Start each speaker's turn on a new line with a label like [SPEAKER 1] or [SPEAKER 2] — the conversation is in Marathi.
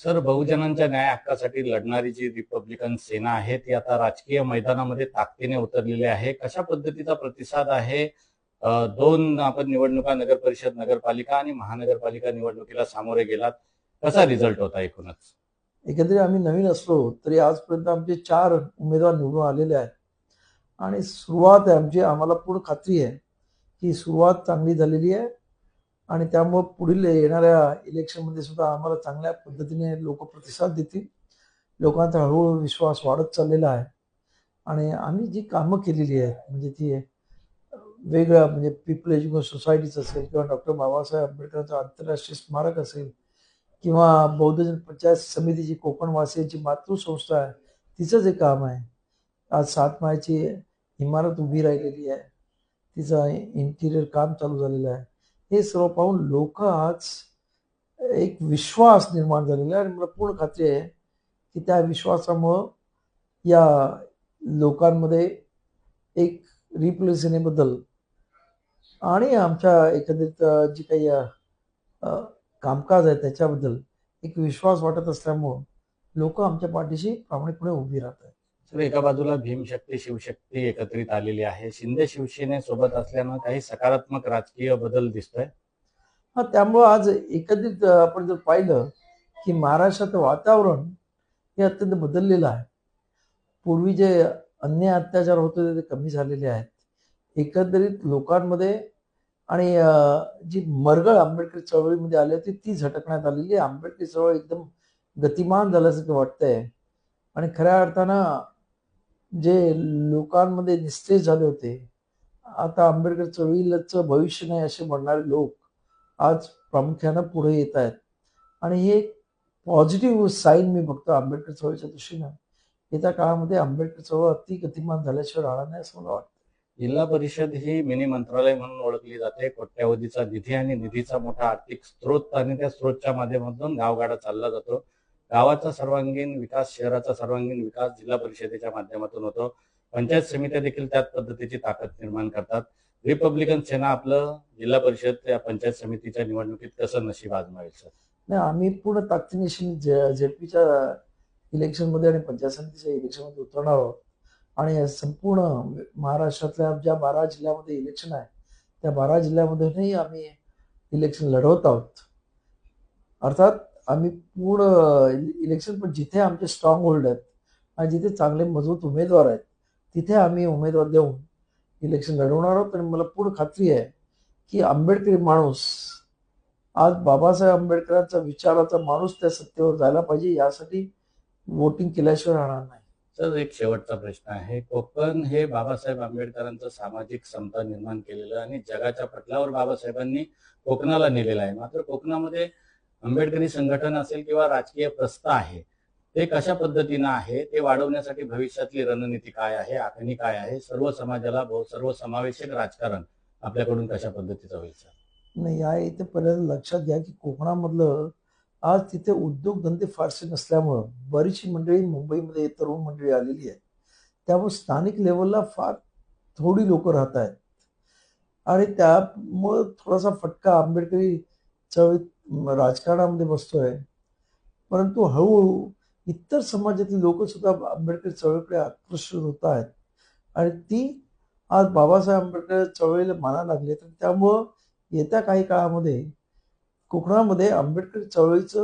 [SPEAKER 1] सर, बहुजनांच्या न्याय हक्कासाठी लढणारी जी रिपब्लिकन सेना आहे ती आता राजकीय मैदानामध्ये ताकदीने उतरलेली आहे. कशा पद्धतीचा प्रतिसाद आहे? दोन आपण निवडणुका, नगर परिषद, नगरपालिका आणि महानगरपालिका निवडणुकीला सामोरे गेलात. कसा रिझल्ट होता एकूणच?
[SPEAKER 2] एकंदरीत आम्ही नवीन असलो तरी आजपर्यंत आमचे 4 उमेदवार निवडून आलेले आहेत आणि सुरुवात आहे आमची. आम्हाला पूर्ण खात्री आहे की सुरुवात चांगली झालेली आहे आणि त्यामुळे पुढील येणाऱ्या इलेक्शनमध्ये सुद्धा आम्हाला चांगल्या पद्धतीने लोक प्रतिसाद देतील. लोकांचा हळूहळू विश्वास वाढत चाललेला आहे आणि आम्ही जी कामं केलेली आहेत म्हणजे ती वेगळ्या म्हणजे पीपल एज्युकेशन सोसायटीच असेल किंवा डॉक्टर बाबासाहेब आंबेडकरांचं आंतरराष्ट्रीय स्मारक असेल किंवा बौद्धजन पंचायत समितीची कोकणवासियांची मातृसंस्था आहे, तिचं जे काम आहे. आज 7 माळ्याची इमारत उभी राहिलेली आहे, तिचं इंटिरियर काम चालू झालेलं आहे. हे सर्व पाहून लोक आज एक विश्वास निर्माण झालेला आहे आणि मला पूर्ण खात्री आहे की त्या विश्वासामुळं या लोकांमध्ये एक रिप्रेझेंटेबल आणि आमच्या एकंदरीत जी काही कामकाज आहे त्याच्याबद्दल एक विश्वास वाटत असल्यामुळं लोक आमच्या पाठीशी प्रामाणिकपणे उभी राहत आहेत.
[SPEAKER 1] सर, एका बाजूला भीमशक्ती शिवशक्ती एकत्रित आलेली आहे. शिंदे शिवसेनेसोबत असल्यानं काही सकारात्मक राजकीय बदल दिसतोय.
[SPEAKER 2] हा, त्यामुळं आज एकंदरीत आपण जर पाहिलं की महाराष्ट्राचं वातावरण हे अत्यंत बदललेलं आहे. पूर्वी जे अन्याय अत्याचार होते ते कमी झालेले आहेत. एकंदरीत लोकांमध्ये आणि जी मरगळ आंबेडकर चळवळीमध्ये आली होती ती झटकण्यात आलेली आहे. आंबेडकर चळवळ एकदम गतिमान झाल्यासारखं वाटतंय आणि खऱ्या अर्थानं जे लोकांमध्ये निस्तेज झाले होते, आता आंबेडकर चळवळीचं भविष्य नाही असे म्हणणारे लोक आज प्रामुख्यानं पुढे येत आहेत आणि हे एक पॉझिटिव्ह साईन मी बघतो आंबेडकर चळवळीच्या दृष्टीनं. येत्या काळामध्ये आंबेडकर चळवळ अति गतिमान झाल्याशिवाय राहणार नाही असं मला वाटतं.
[SPEAKER 1] जिल्हा परिषद ही मिनी मंत्रालय म्हणून ओळखली जाते. कोट्यावधीचा निधी आणि निधीचा मोठा आर्थिक स्रोत आणि त्या स्रोतच्या माध्यमातून गावगाडा चालला जातो. गावाचा सर्वांगीण विकास, शहराचा सर्वांगीण विकास जिल्हा परिषदेच्या माध्यमातून होतो. पंचायत समित्या देखील त्याच पद्धतीची ताकद निर्माण करतात. रिपब्लिकन सेना आपलं जिल्हा परिषद त्या पंचायत समितीच्या निवडणुकीत कसं नशीब आजमावेल सर?
[SPEAKER 2] नाही, आम्ही पूर्ण ताकदीनिशी झेडपीच्या इलेक्शनमध्ये आणि पंचायत समितीच्या इलेक्शनमध्ये उतरणार आहोत आणि संपूर्ण महाराष्ट्रातल्या ज्या 12 जिल्ह्यामध्ये इलेक्शन आहे त्या 12 जिल्ह्यामध्येही आम्ही इलेक्शन लढवत आहोत. अर्थात आम्ही पूर्ण इलेक्शन, पण जिथे आमचे स्ट्रॉंग होल्ड आहेत आणि जिथे चांगले मजबूत उमेदवार आहेत तिथे आम्ही उमेदवार देऊन इलेक्शन लढवणार आहोत आणि मला पूर्ण खात्री आहे की आंबेडकरी माणूस, आज बाबासाहेब आंबेडकरांचा विचाराचा माणूस त्या सत्तेवर जायला पाहिजे यासाठी वोटिंग केल्याशिवाय राहणार नाही.
[SPEAKER 1] सर, एक शेवटचा प्रश्न आहे. कोकण हे बाबासाहेब आंबेडकरांचं सामाजिक समता निर्माण केलेलं आणि जगाच्या पटलावर बाबासाहेबांनी कोकणाला नेलेलं आहे. मात्र कोकणामध्ये आंबेडकरी संघटन असेल किंवा राजकीय प्रस्था आहे, ते कशा पद्धतीनं आहे, ते वाढवण्यासाठी भविष्यातली रणनीती काय आहे, आखणी काय आहे? सर्व समाजाला सर्वसमावेशक राजकारण आपल्याकडून कशा पद्धतीचं होईल सर?
[SPEAKER 2] नाही, या इथे पहिल्यांदा लक्षात घ्या की कोकणामधलं आज तिथे उद्योगधंदे फारसे नसल्यामुळं बरीचशी मंडळी मुंबईमध्ये तरुण मंडळी आलेली आहे. त्यामुळे स्थानिक लेवलला फार थोडी लोक राहत आहेत आणि त्यामुळं थोडासा फटका आंबेडकरी चळवळीत राजकारणामध्ये बसतोय. परंतु हळूहळू इतर समाजातील लोक सुद्धा आंबेडकर चळवळीकडे आकर्षित होत आहेत आणि ती आज बाबासाहेब आंबेडकर चळवळीला मानायला लागली. तर त्यामुळं येत्या काही काळामध्ये कोकणामध्ये आंबेडकर चळवळीचं